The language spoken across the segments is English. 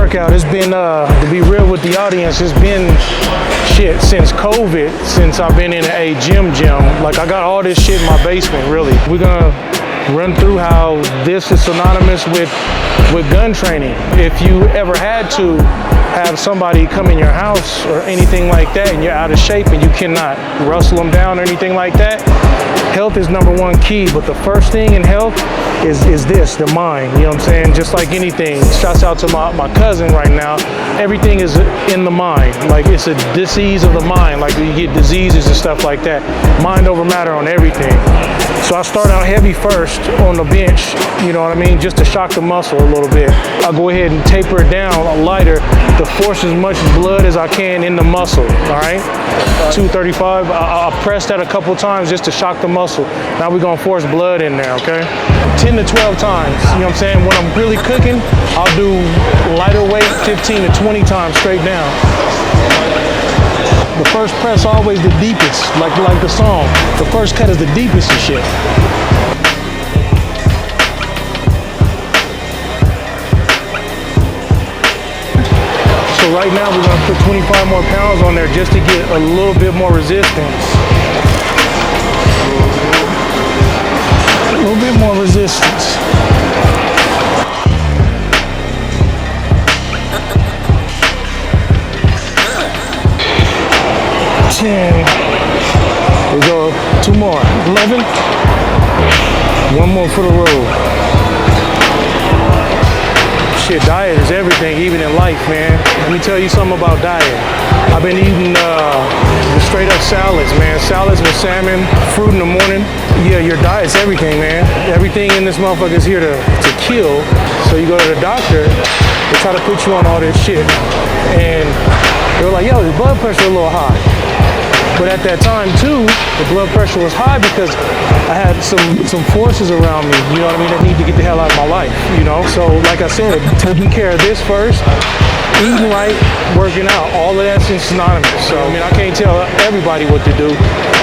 workout. It's been, to be real with the audience, it's been shit since COVID, since I've been in a gym. Like I got all this shit in my basement, really. We're gonna run through how this is synonymous with gun training. If you ever had to have somebody come in your house or anything like that and you're out of shape and you cannot rustle them down or anything like that, health is number one key. But the first thing in health is this, the mind. You know what I'm saying? Just like anything. Shouts out to my cousin right now. Everything is in the mind. Like it's a disease of the mind. Like you get diseases and stuff like that. Mind over matter on everything. So I start out heavy first on the bench, you know what I mean, just to shock the muscle a little bit. I'll go ahead and taper it down lighter to force as much blood as I can in the muscle, all right? 235, I'll press that a couple times just to shock the muscle. Now we're gonna force blood in there, okay? 10 to 12 times, you know what I'm saying? When I'm really cooking, I'll do lighter weight, 15 to 20 times straight down. The first press always the deepest, like the song. The first cut is the deepest and shit. So right now we're gonna put 25 more pounds on there just to get a little bit more resistance. A little bit more resistance. We go 2 more. 11. 1 more for the road. Shit, diet is everything, even in life, man. Let me tell you something about diet. I've been eating straight up salads, man. Salads with salmon, fruit in the morning. Yeah, your diet's everything, man. Everything in this motherfucker is here to kill. So you go to the doctor, they try to put you on all this shit. And they're like, yo, your blood pressure a little high. But at that time too, the blood pressure was high because I had some forces around me, you know what I mean, that need to get the hell out of my life, you know? So like I said, taking care of this first, eating right, working out, all of that's synonymous. So I mean, I can't tell everybody what to do,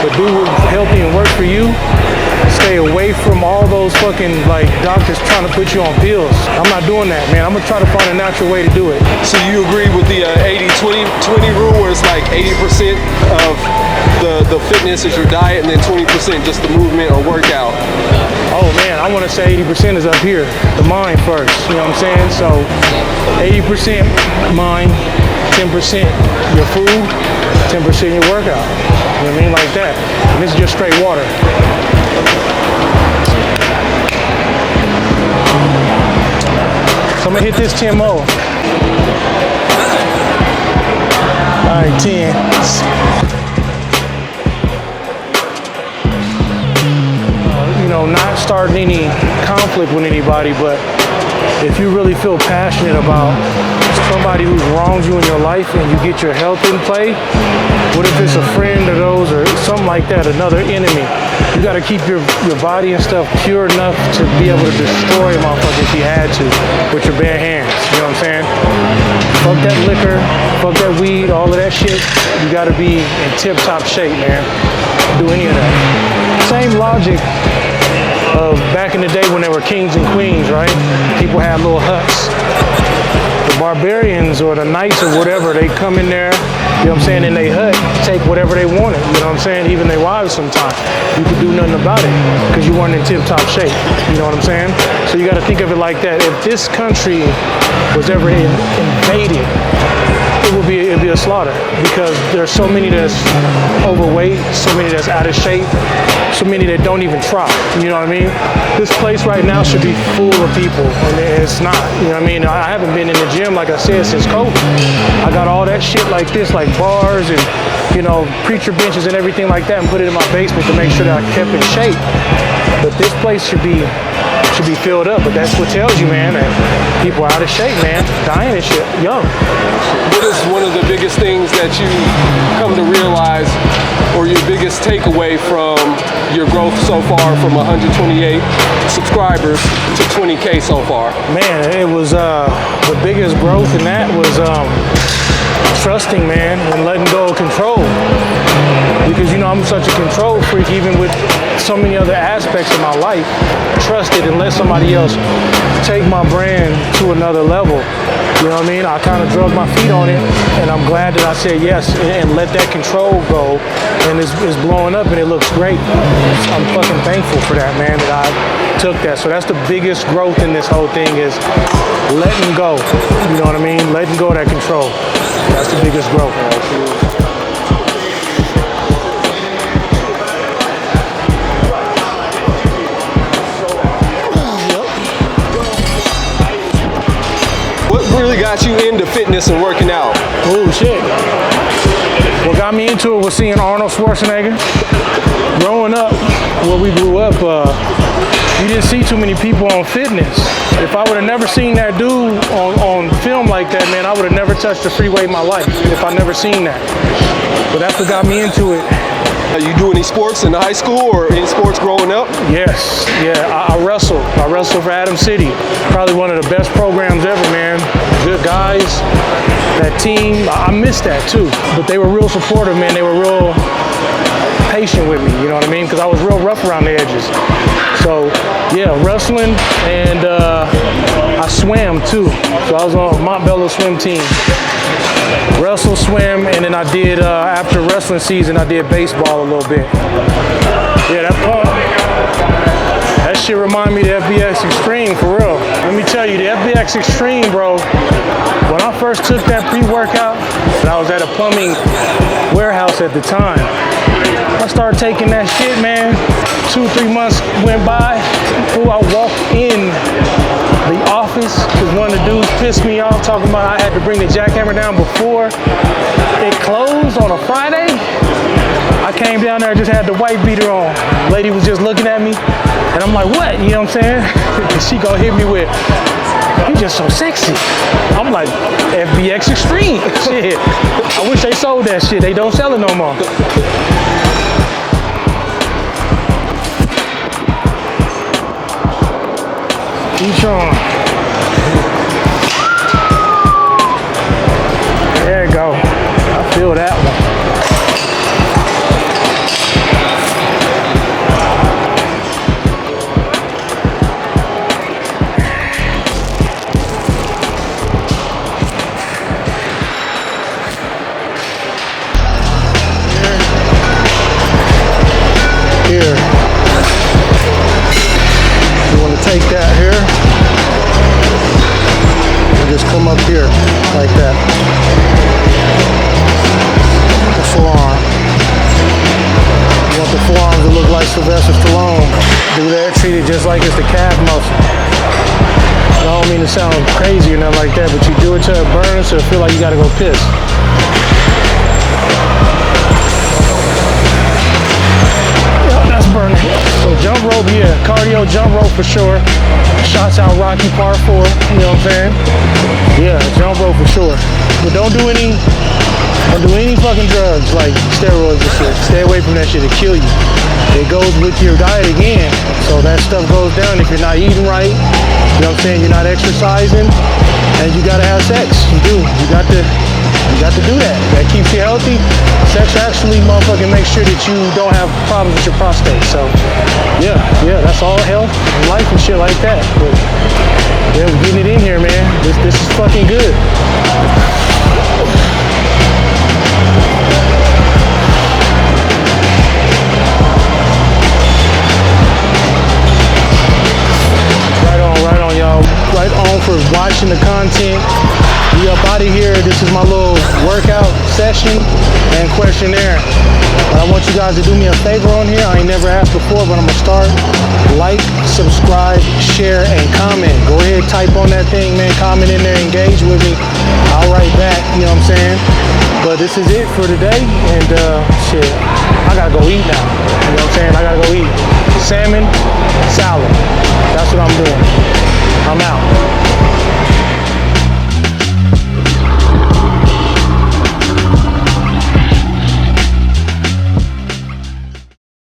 but do what's healthy and work for you. Stay away from all those fucking like doctors trying to put you on pills. I'm not doing that, man. I'm gonna try to find a natural way to do it. So you agree with the 80-20 rule, where it's like 80% of the fitness is your diet and then 20% just the movement or workout? Oh man, I want to say 80% is up here, the mind first, you know what I'm saying? So 80% mind, 10% your food, 10% your workout. You know what I mean? Like that. And this is just straight water. So I'm gonna hit this 10 more. All right, 10. You know, not starting any conflict with anybody, but if you really feel passionate about somebody who's wronged you in your life and you get your health in play, what if it's a friend of those or something like that, another enemy? You gotta keep your body and stuff pure enough to be able to destroy a motherfucker if you had to with your bare hands, you know what I'm saying? Fuck that liquor, fuck that weed, all of that shit. You gotta be in tip-top shape, man. Do any of that. Same logic of back in the day when there were kings and queens, right? People had little huts. The barbarians or the knights or whatever, they come in there, you know what I'm saying, in their hut, take whatever they wanted, you know what I'm saying, even their wives sometimes. You could do nothing about it because you weren't in tip-top shape, you know what I'm saying? So you got to think of it like that. If this country was ever invaded, it'd be a slaughter because there's so many that's overweight, so many that's out of shape, so many that don't even try, you know what I mean? This place right now should be full of people, and it's not, you know what I mean? I haven't been in the gym, like I said, since COVID. I got all that shit like this, like bars and, you know, preacher benches and everything like that, and put it in my basement to make sure that I kept in shape. But this place should be filled up, but that's what tells you, man, that people are out of shape, man, dying and shit, young. What is one of the biggest things that you come to realize, or your biggest takeaway from your growth so far from 128 subscribers to 20K so far? Man, it was the biggest growth in that was trusting, man, and letting go of control. Because, you know, I'm such a control freak, even with so many other aspects of my life. Trust it and let somebody else take my brand to another level. You know what I mean? I kind of drug my feet on it, and I'm glad that I said yes and let that control go. And it's blowing up, and it looks great. I'm fucking thankful for that, man, that I took that. So that's the biggest growth in this whole thing is letting go. You know what I mean? Letting go of that control. That's the biggest growth. What really got you into fitness and working out? Oh, shit. What got me into it was seeing Arnold Schwarzenegger. Growing up, where we grew up, you didn't see too many people on fitness. If I would have never seen that dude on film like that, man, I would have never touched the freeway in my life if I never seen that. But that's what got me into it. You do any sports in high school or any sports growing up? Yes, yeah, I wrestled. I wrestled for Adam City. Probably one of the best programs ever, man. Good guys. That team, I missed that too. But they were real supportive, man. They were real patient with me, you know what I mean? Because I was real rough around the edges. So, yeah, wrestling, and I swam too. So I was on Montbello swim team. Wrestle, swim, and then I did, after wrestling season, I did baseball a little bit. Yeah, that shit remind me of the FBX Extreme, for real. Let me tell you, the FBX Extreme, bro, when I first took that pre-workout, and I was at a plumbing warehouse at the time, I started taking that shit, man. 2-3 months went by. Ooh, I walked in the office because one of the dudes pissed me off talking about I had to bring the jackhammer down before it closed on a Friday. I came down there and just had the white beater on. Lady was just looking at me, and I'm like, what? You know what I'm saying? And she gonna hit me with, you just so sexy. I'm like, FBX Extreme. Shit. I wish they sold that shit. They don't sell it no more. Each on. There you go. I feel that one. Here. You want to take that here and just come up here like that. The forearm. You want the forearms to look like Sylvester Stallone. Do that, treat it just like it's the calf muscle. I don't mean to sound crazy or nothing like that, but you do it till it burns, so it feel like you gotta go piss. That's burning. So jump rope, yeah. Cardio jump rope for sure. Shots out Rocky Part 4, you know what I'm saying? Yeah, jump rope for sure. But don't do any fucking drugs like steroids and shit. Stay away from that shit, it'll kill you. It goes with your diet again. So that stuff goes down if you're not eating right. You know what I'm saying? You're not exercising, and you gotta have sex. You do. You got to do that. That keeps you healthy. Sex actually, motherfucking, makes sure that you don't have problems with your prostate. So, yeah, that's all health and life and shit like that. But, yeah, we're getting it in here, man. This is fucking good. Right on, y'all. Right on for watching the content. We up out of here. This is my little workout session and questionnaire. But I want you guys to do me a favor on here. I ain't never asked before, but I'm gonna start. Like, subscribe, share, and comment. Go ahead, type on that thing, man. Comment in there, engage with me. I'll write back, you know what I'm saying? But this is it for today, and shit, I gotta go eat now. You know what I'm saying? I gotta go eat. Salmon, salad. That's what I'm doing. I'm out.